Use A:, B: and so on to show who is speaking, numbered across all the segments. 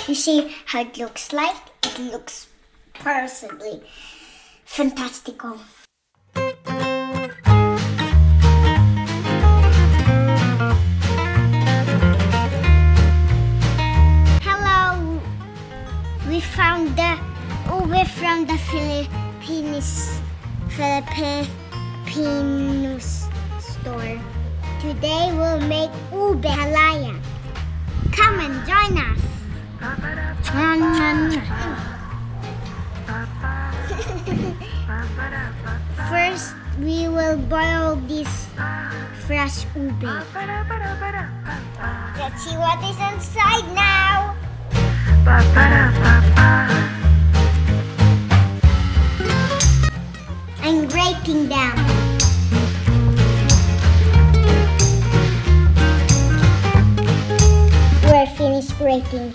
A: You see how it looks like? It looks perfectly fantastical. Hello! We found the ube from the Philippines store. Today we'll make ube halaya. Come and join us. First, we will boil this fresh ube. Let's see what is inside now. I'm breaking them. We're finished breaking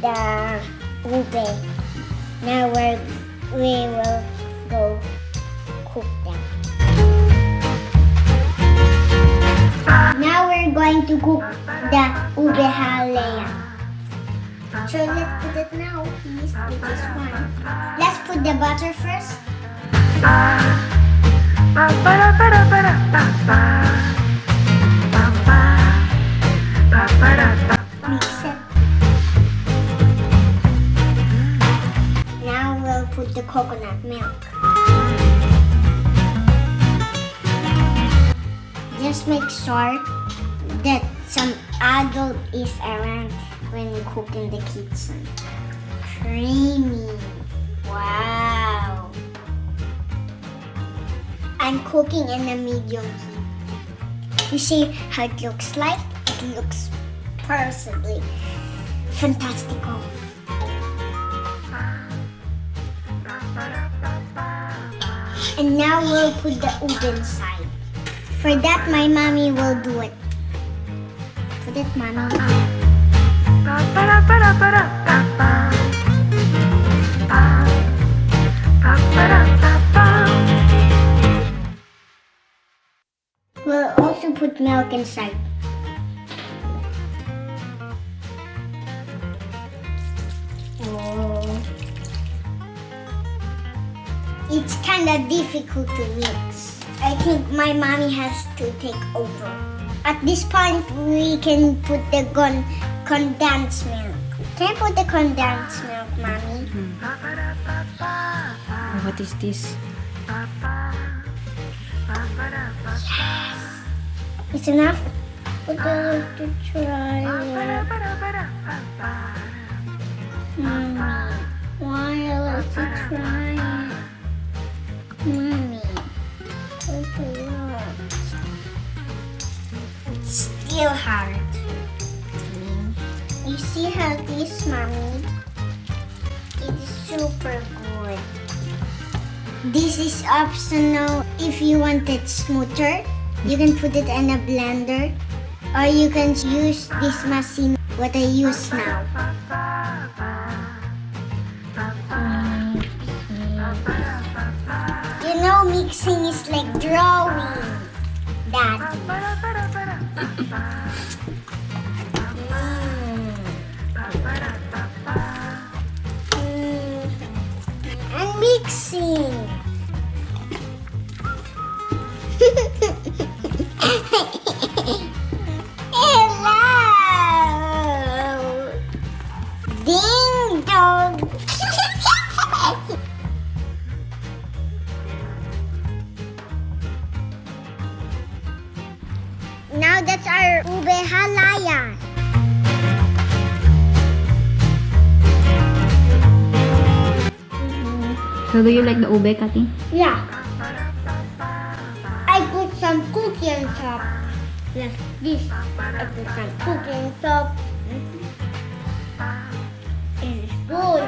A: the ube. Now we will go cook them. Now we're going to cook the ube halaya. So let's put it now, please, with this one. Let's put the butter first. Mix it. Now we'll put the coconut milk. Just make sure that some adult is around when you cook in the kitchen. Creamy. Wow. I'm cooking in a medium heat. You see how it looks like? It looks perfectly fantastical. And now we'll put the ube inside. For that, my mommy will do it. Put it, mommy. We'll also put milk inside. Oh. It's kind of difficult to mix. I think my mommy has to take over. At this point, we can put the condensed milk. Can I put the condensed milk, mommy?
B: What is this?
A: Yes! It's enough? Would you like to try it? Mommy, why I like to try it? Mommy, take a look. It's still hard. You see how this, mommy? It's super good. This is optional. If you want it smoother, you can put it in a blender, or you can use this machine, what I use now. You know, mixing is like drawing. That. I'm mixing. Hello! Ding dong! Now that's our ube halaya.
B: So do you like the ube cutting?
A: Yeah. I put some cookie on top. Like this. I put some cookie on top. It's good.